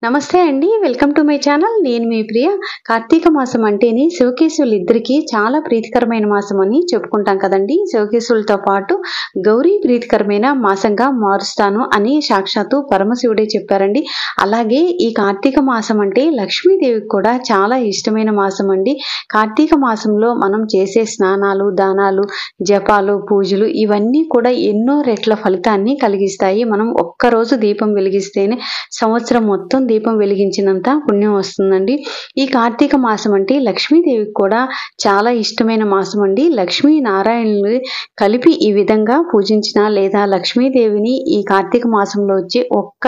నమస్తే అండి, welcome to my channel. నేను మీ ప్రియ. కార్తీక మాసం అంటేనే శివకేశవులిద్దరికీ చాలా ప్రీతికరమైన మాసం అని చెప్పుకుంటాం కదండి. శివకేశవులతో పాటు గౌరీ ప్రీతికరమైన మాసంగా మారుస్తాను అని సాక్షాత్తు పరమశివుడే చెప్పారండి. అలాగే ఈ కార్తీక మాసం అంటే లక్ష్మీదేవికి కూడా చాలా ఇష్టమైన మాసం అండి. కార్తీక మాసంలో మనం చేసే స్నానాలు, దానాలు, జపాలు, పూజలు ఇవన్నీ కూడా ఎన్నో రెట్ల ఫలితాన్ని కలిగిస్తాయి. మనం ఒక్కరోజు దీపం వెలిగిస్తేనే సంవత్సరం మొత్తం దీపం వెలిగించినంత పుణ్యం వస్తుందండి. ఈ కార్తీక మాసం అంటే లక్ష్మీదేవికి కూడా చాలా ఇష్టమైన మాసం అండి. లక్ష్మీ నారాయణులు కలిపి ఈ విధంగా పూజించిన లేదా లక్ష్మీదేవిని ఈ కార్తీక మాసంలో వచ్చి ఒక్క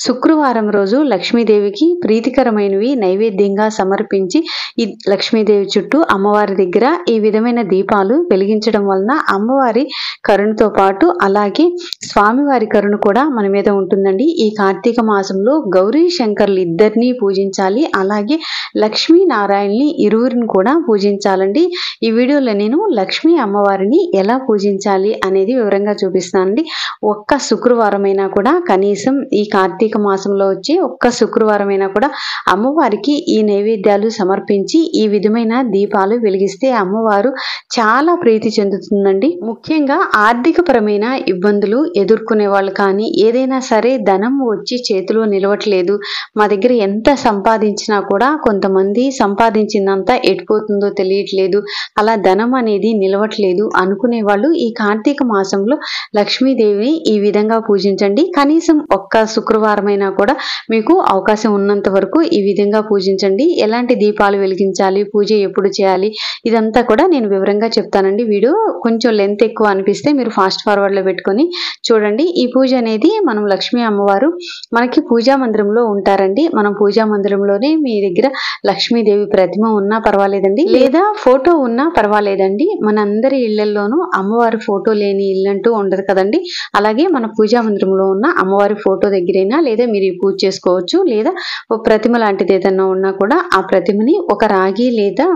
శుక్రవారం రోజు లక్ష్మీదేవికి ప్రీతికరమైనవి నైవేద్యంగా సమర్పించి ఈ లక్ష్మీదేవి చుట్టూ అమ్మవారి దగ్గర ఈ విధమైన దీపాలు వెలిగించడం వలన అమ్మవారి కరుణతో పాటు అలాగే స్వామివారి కరుణ కూడా మన మీద ఉంటుందండి. ఈ కార్తీక మాసంలో గౌరీ శంకర్లు ఇద్దరిని పూజించాలి, అలాగే లక్ష్మీ నారాయణని ఇరువురిని కూడా పూజించాలండి. ఈ వీడియోలో నేను లక్ష్మీ అమ్మవారిని ఎలా పూజించాలి అనేది వివరంగా చూపిస్తానండి. ఒక్క శుక్రవారం అయినా కూడా కనీసం ఈ కార్తీక మాసంలో వచ్చి ఒక్క శుక్రవారం అయినా కూడా అమ్మవారికి ఈ నైవేద్యాలు సమర్పించి ఈ విధమైన దీపాలు వెలిగిస్తే అమ్మవారు చాలా ప్రీతి చెందుతుందండి. ముఖ్యంగా ఆర్థిక పరమైన ఇబ్బందులు ఎదుర్కొనే వాళ్ళు కానీ ఏదైనా సరే ధనం వచ్చి చేతిలో నిలవట్లేదు, మా దగ్గర ఎంత సంపాదించినా కూడా కొంతమంది సంపాదించిందంతా ఎటుపోతుందో తెలియట్లేదు, అలా ధనం అనేది నిలవట్లేదు అనుకునే వాళ్ళు ఈ కార్తీక మాసంలో లక్ష్మీదేవిని ఈ విధంగా పూజించండి. కనీసం ఒక్క శుక్రవారం అయినా కూడా మీకు అవకాశం ఉన్నంత వరకు ఈ విధంగా పూజించండి. ఎలాంటి దీపాలు వెలిగించాలి, పూజ ఎప్పుడు చేయాలి, ఇదంతా కూడా నేను వివరంగా చెప్తానండి. వీడియో కొంచెం లెంత్ ఎక్కువ అనిపిస్తే మీరు ఫాస్ట్ ఫార్వర్డ్ లో పెట్టుకొని చూడండి. ఈ పూజ అనేది మనం లక్ష్మీ అమ్మవారు మనకి పూజా మందిరంలో ఉంటారండి. మనం పూజా మందిరంలోనే మీ దగ్గర లక్ష్మీదేవి ప్రతిమ ఉన్నా పర్వాలేదండి, లేదా ఫోటో ఉన్నా పర్వాలేదండి. మనందరి ఇళ్లలోనూ అమ్మవారి ఫోటో లేని ఇల్లంటూ ఉండదు కదండి. అలాగే మన పూజా మందిరంలో ఉన్న అమ్మవారి ఫోటో దగ్గరైనా లేదా మీరు ఈ పూజ చేసుకోవచ్చు. లేదా ఒక ప్రతిమ లాంటిది ఏదన్నా ఉన్నా కూడా ఆ ప్రతిమని ఒక రాగి లేదా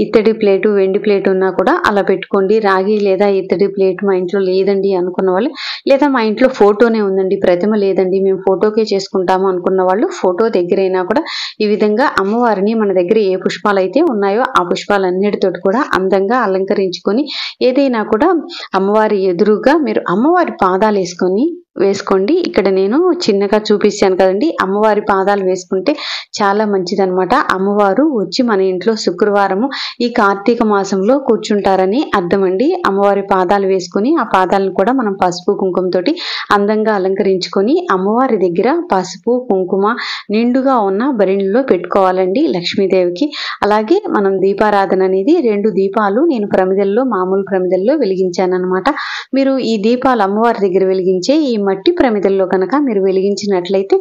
ఇత్తడి ప్లేటు, వెండి ప్లేట్ ఉన్నా కూడా అలా పెట్టుకోండి. రాగి లేదా ఇత్తడి ప్లేట్ మా ఇంట్లో లేదండి అనుకున్న వాళ్ళు, లేదా మా ఇంట్లో ఫోటోనే ఉందండి ప్రతిమ లేదండి మేము ఫోటోకే చేసుకుంటాము అనుకున్న వాళ్ళు ఫోటో దగ్గరైనా కూడా ఈ విధంగా అమ్మవారిని మన దగ్గర ఏ పుష్పాలు అయితే ఉన్నాయో ఆ పుష్పాలన్నిటితోటి కూడా అందంగా అలంకరించుకొని ఏదైనా కూడా అమ్మవారి ఎదురుగా మీరు అమ్మవారి పాదాలు వేసుకోండి. ఇక్కడ నేను చిన్నగా చూపించాను కదండి, అమ్మవారి పాదాలు వేసుకుంటే చాలా మంచిదన్నమాట. అమ్మవారు వచ్చి మన ఇంట్లో శుక్రవారము ఈ కార్తీక మాసంలో కూర్చుంటారని అర్థం అండి. అమ్మవారి పాదాలు వేసుకొని ఆ పాదాలను కూడా మనం పసుపు కుంకుమతోటి అందంగా అలంకరించుకొని అమ్మవారి దగ్గర పసుపు కుంకుమ నిండుగా ఉన్న బరిణిలో పెట్టుకోవాలండి లక్ష్మీదేవికి. అలాగే మనం దీపారాధన అనేది 2 దీపాలు నేను ప్రమిదల్లో మామూలు ప్రమిదల్లో వెలిగించాను అనమాట. మీరు ఈ దీపాలు అమ్మవారి దగ్గర వెలిగించే ఈ మట్టి ప్రమిదల్లో కనుక మీరు వెలిగించినట్లయితే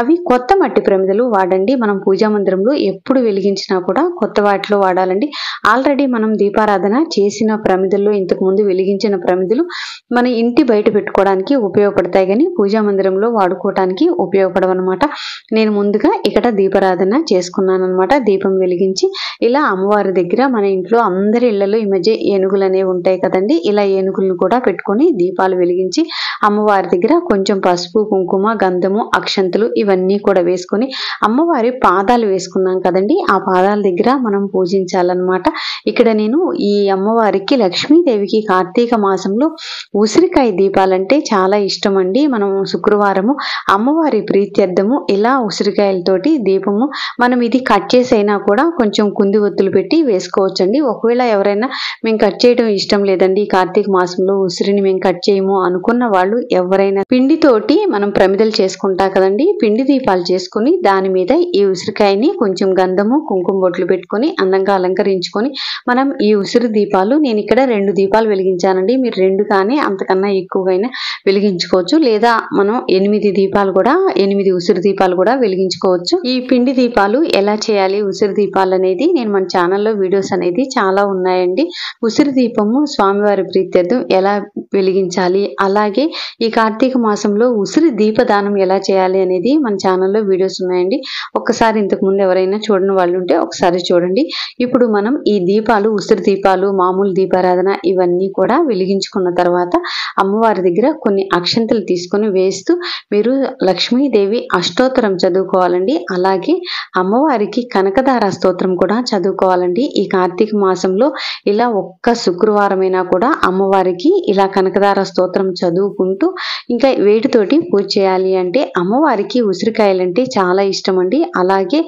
అవి కొత్త మట్టి ప్రమిదలు వాడండి. మనం పూజా మందిరంలో ఎప్పుడు వెలిగించినా కూడా కొత్త వాటిలో వాడాలండి. ఆల్రెడీ మనం దీపారాధన చేసిన ప్రమిదల్లో ఇంతకు ముందు వెలిగించిన ప్రమిదలు మన ఇంటి బయట పెట్టుకోవడానికి ఉపయోగపడతాయి కానీ పూజా మందిరంలో వాడుకోవడానికి ఉపయోగపడవన్నమాట. నేను ముందుగా ఇక్కడ దీపారాధన చేసుకున్నాను అనమాట. దీపం వెలిగించి ఇలా అమ్మవారి దగ్గర మన ఇంట్లో అందరి ఇళ్లలో ఈ మధ్య ఏనుగులు అనేవి ఉంటాయి కదండి, ఇలా ఏనుగులను కూడా పెట్టుకొని దీపాలు వెలిగించి అమ్మవారి దగ్గర కొంచెం పసుపు కుంకుమ గంధము అక్షంతలు ఇవన్నీ కూడా వేసుకొని అమ్మవారి పాదాలు వేసుకున్నాం కదండి, ఆ పాదాల దగ్గర మనం పూజించాలన్నమాట. ఇక్కడ నేను ఈ అమ్మవారికి లక్ష్మీదేవికి కార్తీక మాసంలో ఉసిరికాయ దీపాలంటే చాలా ఇష్టం అండి. మనం శుక్రవారము అమ్మవారి ప్రీత్యర్థము ఇలా ఉసిరికాయలతోటి దీపము మనం ఇది కట్ చేసైనా కూడా కొంచెం కుంది ఒత్తులు పెట్టి వేసుకోవచ్చండి. ఒకవేళ ఎవరైనా మేము కట్ చేయడం ఇష్టం లేదండి కార్తీక మాసంలో ఉసిరిని మేము కట్ చేయము అనుకున్న వాళ్ళు ఎవరైనా పిండితోటి మనం ప్రమిదలు చేసుకుంటా కదండి, పిండి దీపాలు చేసుకుని దాని మీద ఈ ఉసిరికాయని కొంచెం గంధము కుంకుమ బొట్లు పెట్టుకొని అందంగా అలంకరించుకొని మనం ఈ ఉసిరి దీపాలు నేను ఇక్కడ 2 దీపాలు వెలిగించానండి. మీరు 2 కానీ అంతకన్నా ఎక్కువైనా వెలిగించుకోవచ్చు, లేదా మనం 8 దీపాలు కూడా 8 ఉసిరి దీపాలు కూడా వెలిగించుకోవచ్చు. ఈ పిండి దీపాలు ఎలా చేయాలి ఉసిరి దీపాలు అనేది నేను మన ఛానల్లో వీడియోస్ అనేది చాలా ఉన్నాయండి. ఉసిరి దీపము స్వామివారి ప్రీత్యర్థం ఎలా వెలిగించాలి, అలాగే ఈ కార్తీక కార్తీక మాసంలో ఉసిరి దీపదానం ఎలా చేయాలి అనేది మన ఛానల్లో వీడియోస్ ఉన్నాయండి. ఒక్కసారి ఇంతకు ముందు ఎవరైనా చూడని వాళ్ళు ఉంటే ఒకసారి చూడండి. ఇప్పుడు మనం ఈ దీపాలు, ఉసిరి దీపాలు, మామూలు దీపారాధన ఇవన్నీ కూడా వెలిగించుకున్న తర్వాత అమ్మవారి దగ్గర కొన్ని అక్షంతలు తీసుకొని వేస్తూ మీరు లక్ష్మీదేవి అష్టోత్తరం చదువుకోవాలండి. అలాగే అమ్మవారికి కనకదార స్తోత్రం కూడా చదువుకోవాలండి. ఈ కార్తీక మాసంలో ఇలా ఒక్క శుక్రవారమైనా కూడా అమ్మవారికి ఇలా కనకదార స్తోత్రం చదువుకుంటూ ఇంకా వేటితోటి పూజ చేయాలి అంటే అమ్మవారికి ఉసిరికాయలంటే చాలా ఇష్టం అండి. అలాగే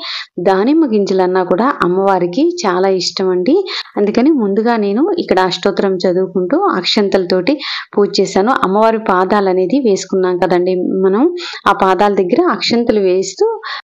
దానిమ్మ గింజలన్నా కూడా అమ్మవారికి చాలా ఇష్టం అండి. అందుకని ముందుగా నేను ఇక్కడ అష్టోత్తరం చదువుకుంటూ అక్షంతలతోటి పూజ చేశాను. అమ్మవారి పాదాలు అనేది వేసుకున్నాం కదండి, మనం ఆ పాదాల దగ్గర అక్షంతలు వేస్తూ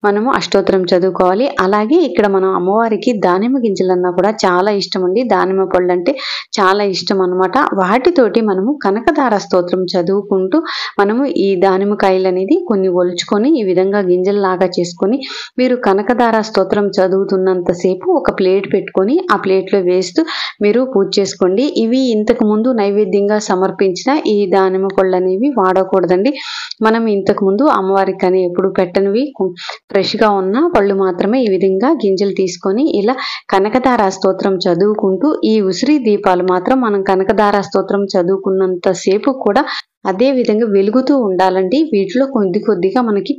మనము అష్టోత్తరం చదువుకోవాలి. అలాగే ఇక్కడ మనం అమ్మవారికి దానిమ్మ గింజలన్నా కూడా చాలా ఇష్టం అండి. దానిమ్మ పళ్ళు అంటే చాలా ఇష్టం అన్నమాట. వాటితోటి మనము కనకదార స్తోత్రం చదువుకుంటూ మనము ఈ దానిమ్మకాయలు అనేది కొన్ని ఒలుచుకొని ఈ విధంగా గింజల్లాగా చేసుకొని మీరు కనకదార స్తోత్రం చదువుతున్నంతసేపు ఒక ప్లేట్ పెట్టుకొని ఆ ప్లేట్లో వేస్తూ మీరు పూజ చేసుకోండి. ఇవి ఇంతకు ముందు నైవేద్యంగా సమర్పించిన ఈ దానిమ్మ పళ్ళు అనేవి వాడకూడదండి. మనం ఇంతకు ముందు అమ్మవారికి కానీ ఎప్పుడు పెట్టనివి ఫ్రెష్గా ఉన్న పళ్ళు మాత్రమే ఈ విధంగా గింజలు తీసుకొని ఇలా కనకదార స్తోత్రం చదువుకుంటూ ఈ ఉసిరి దీపాలు మాత్రం మనం కనకదార స్తోత్రం చదువుకున్నంతసేపు కూడా అదే విధంగా వెలుగుతూ ఉండాలండి. వీటిలో కొద్దిగా మనకి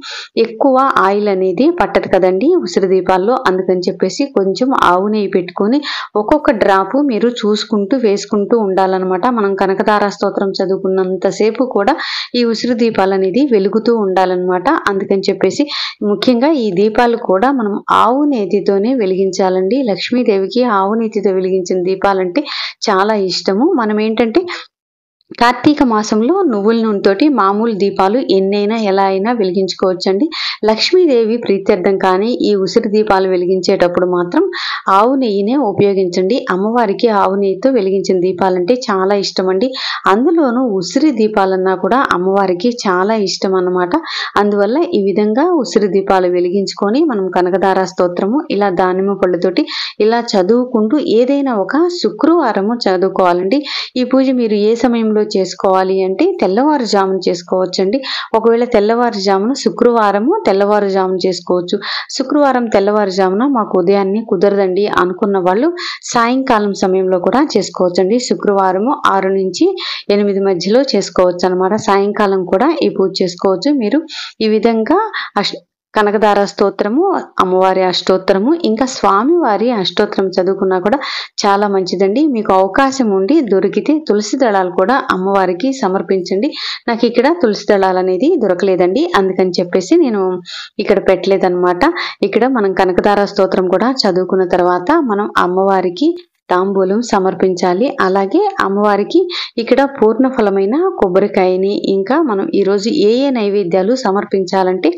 ఎక్కువ ఆయిల్ అనేది పట్టదు కదండి ఉసిరి దీపాల్లో. అందుకని చెప్పేసి కొంచెం ఆవు నెయ్యి పెట్టుకొని ఒక్కొక్క డ్రాపు మీరు చూసుకుంటూ వేసుకుంటూ ఉండాలన్నమాట. మనం కనకదార స్తోత్రం చదువుకున్నంతసేపు కూడా ఈ ఉసిరి దీపాలు అనేది వెలుగుతూ ఉండాలన్నమాట. అందుకని చెప్పేసి ముఖ్యంగా ఈ దీపాలు కూడా మనం ఆవు నేతితోనే వెలిగించాలండి. లక్ష్మీదేవికి ఆవు నేతితో వెలిగించిన దీపాలంటే చాలా ఇష్టము. మనం ఏంటంటే కార్తీక మాసంలో నువ్వుల నూనెతోటి మామూలు దీపాలు ఎన్నైనా ఎలా అయినా వెలిగించుకోవచ్చండి. లక్ష్మీదేవి ప్రీత్యర్థం కానీ ఈ ఉసిరి దీపాలు వెలిగించేటప్పుడు మాత్రం ఆవు నెయ్యినే ఉపయోగించండి. అమ్మవారికి ఆవు నెయ్యితో వెలిగించిన దీపాలంటే చాలా ఇష్టం అండి. అందులోనూ ఉసిరి దీపాలన్నా కూడా అమ్మవారికి చాలా ఇష్టం అన్నమాట. అందువల్ల ఈ విధంగా ఉసిరి దీపాలు వెలిగించుకొని మనం కనకదార స్తోత్రము ఇలా దానిమ్మ పళ్ళతోటి ఇలా చదువుకుంటూ ఏదైనా ఒక శుక్రవారము చదువుకోవాలండి. ఈ పూజ మీరు ఏ సమయంలో చేసుకోవాలి అంటే తెల్లవారుజామున చేసుకోవచ్చండి. ఒకవేళ తెల్లవారుజామున శుక్రవారము తెల్లవారుజామున చేసుకోవచ్చు. శుక్రవారం తెల్లవారుజామున మాకు ఉదయాన్నే కుదరదండి అనుకున్న వాళ్ళు సాయంకాలం సమయంలో కూడా చేసుకోవచ్చండి. శుక్రవారము 6 నుంచి 8 మధ్యలో చేసుకోవచ్చు అనమాట. సాయంకాలం కూడా ఈ పూజ చేసుకోవచ్చు. మీరు ఈ విధంగా కనకదార స్తోత్రము, అమ్మవారి అష్టోత్తరము, ఇంకా స్వామివారి అష్టోత్తరం చదువుకున్నా కూడా చాలా మంచిదండి. మీకు అవకాశం ఉండి దొరికితే తులసి దళాలు కూడా అమ్మవారికి సమర్పించండి. నాకు ఇక్కడ తులసి దళాలు అనేది దొరకలేదండి, అందుకని చెప్పేసి నేను ఇక్కడ పెట్టలేదన్నమాట. ఇక్కడ మనం కనకదార స్తోత్రం కూడా చదువుకున్న తర్వాత మనం అమ్మవారికి తాంబూలం సమర్పించాలి. అలాగే అమ్మవారికి ఇక్కడ పూర్ణఫలమైన కొబ్బరికాయని ఇంకా మనం ఈరోజు ఏ నైవేద్యాలు సమర్పించాలంటే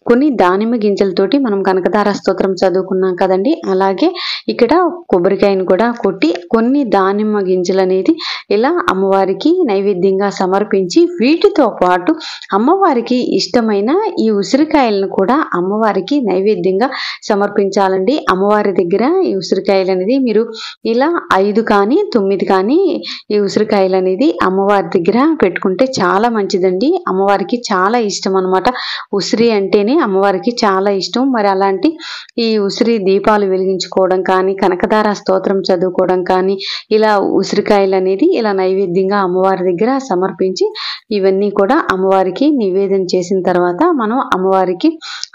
కొన్ని దానిమ్మ గింజలతోటి మనం కనకదార స్తోత్రం చదువుకున్నాం కదండి, అలాగే ఇక్కడ కొబ్బరికాయను కూడా కొట్టి కొన్ని దానిమ్మ గింజలు అనేది ఇలా అమ్మవారికి నైవేద్యంగా సమర్పించి వీటితో పాటు అమ్మవారికి ఇష్టమైన ఈ ఉసిరికాయలను కూడా అమ్మవారికి నైవేద్యంగా సమర్పించాలండి. అమ్మవారి దగ్గర ఈ ఉసిరికాయలు అనేది మీరు ఇలా 5 కానీ 9 కానీ ఈ ఉసిరికాయలు అనేది అమ్మవారి దగ్గర పెట్టుకుంటే చాలా మంచిదండి. అమ్మవారికి చాలా ఇష్టం అన్నమాట. ఉసిరి అంటేనే అమ్మవారికి చాలా ఇష్టం. మరి అలాంటి ఈ ఉసిరి దీపాలు వెలిగించుకోవడం కానీ కనకదార స్తోత్రం చదువుకోవడం కానీ ఇలా ఉసిరికాయలు అనేది ఇలా నైవేద్యంగా అమ్మవారి దగ్గర సమర్పించి ఇవన్నీ కూడా అమ్మవారికి నివేదన చేసిన తర్వాత మనం అమ్మవారికి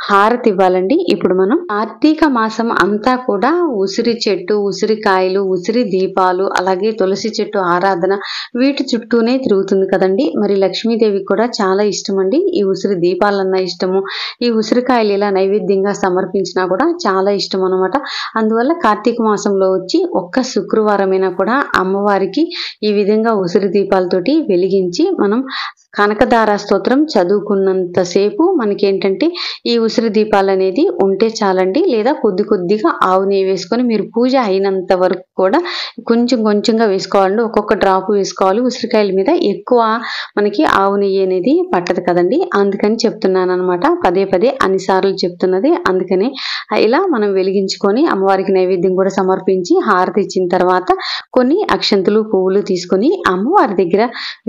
హారతి ఇవ్వాలండి. ఇప్పుడు మనం కార్తీక మాసం అంతా కూడా ఉసిరి చెట్టు, ఉసిరికాయలు, ఉసిరి దీపాలు, అలాగే తులసి చెట్టు ఆరాధన వీటి చుట్టూనే తిరుగుతుంది కదండి. మరి లక్ష్మీదేవికి కూడా చాలా ఇష్టం అండి ఈ ఉసిరి దీపాలన్నా ఇష్టము, ఈ ఉసిరికాయలు ఇలా నైవేద్యంగా సమర్పించినా కూడా చాలా ఇష్టం అనమాట. అందువల్ల కార్తీక మాసంలో వచ్చి ఒక్క శుక్రవారమైనా కూడా అమ్మవారికి ఈ విధంగా ఉసిరి దీపాలతోటి వెలిగించి మనం కనకదార స్తోత్రం చదువుకున్నంతసేపు మనకేంటంటే ఈ ఉసిరి దీపాలు అనేది ఉంటే చాలండి. లేదా కొద్దిగా ఆవు నెయ్యి వేసుకొని మీరు పూజ అయినంత వరకు కూడా కొంచెంగా వేసుకోవాలండి. ఒక్కొక్క డ్రాప్ వేసుకోవాలి. ఉసిరికాయల మీద ఎక్కువ మనకి ఆవు నెయ్యి అనేది పట్టదు కదండి, అందుకని చెప్తున్నాను అనమాట. పదే అన్నిసార్లు చెప్తున్నది అందుకని. ఇలా మనం వెలిగించుకొని అమ్మవారికి నైవేద్యం కూడా సమర్పించి హారతి ఇచ్చిన తర్వాత కొన్ని అక్షంతులు, పువ్వులు తీసుకొని అమ్మవారి దగ్గర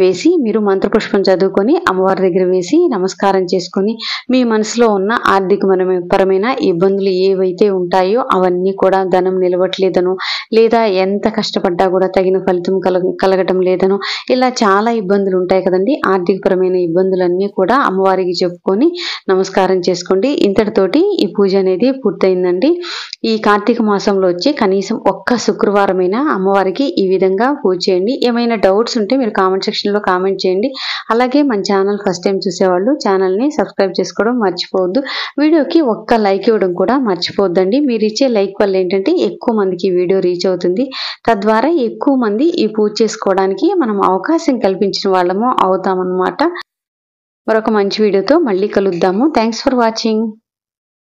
వేసి మీరు మంత్రపుష్పం చదువుకొని అమ్మవారి దగ్గర వేసి నమస్కారం చేసుకొని మీ మనసులో ఉన్న ఆర్థిక పరమైన ఇబ్బందులు ఏవైతే ఉంటాయో అవన్నీ కూడా ధనం నిలవట్లేదనో లేదా ఎంత కష్టపడ్డా కూడా తగిన ఫలితం కలగటం లేదనో ఇలా చాలా ఇబ్బందులు ఉంటాయి కదండి. ఆర్థిక పరమైన ఇబ్బందులన్నీ కూడా అమ్మవారికి చెప్పుకొని నమస్కారం చేసుకోండి. ఇంతటితోటి ఈ పూజ అనేది పూర్తయిందండి. ఈ కార్తీక మాసంలో వచ్చి కనీసం ఒక్క శుక్రవారమైనా అమ్మవారికి ఈ విధంగా పూజ చేయండి. ఏమైనా డౌట్స్ ఉంటే మీరు కామెంట్ సెక్షన్లో కామెంట్ చేయండి. అలాగే మన ఛానల్ ఫస్ట్ టైం చూసేవాళ్ళు ఛానల్ని సబ్స్క్రైబ్ చేసుకోవడం మర్చిపోవద్దు. వీడియోకి ఒక్క లైక్ ఇవ్వడం కూడా మర్చిపోవద్దండి. మీరు ఇచ్చే లైక్ వల్ల ఏంటంటే ఎక్కువ మందికి వీడియో రీచ్ అవుతుంది. తద్వారా ఎక్కువ మంది ఈ పూజ చేసుకోవడానికి మనం అవకాశం కల్పించిన వాళ్ళము అవుతామన్నమాట. మరొక మంచి వీడియోతో మళ్ళీ కలుద్దాము. Thanks for watching.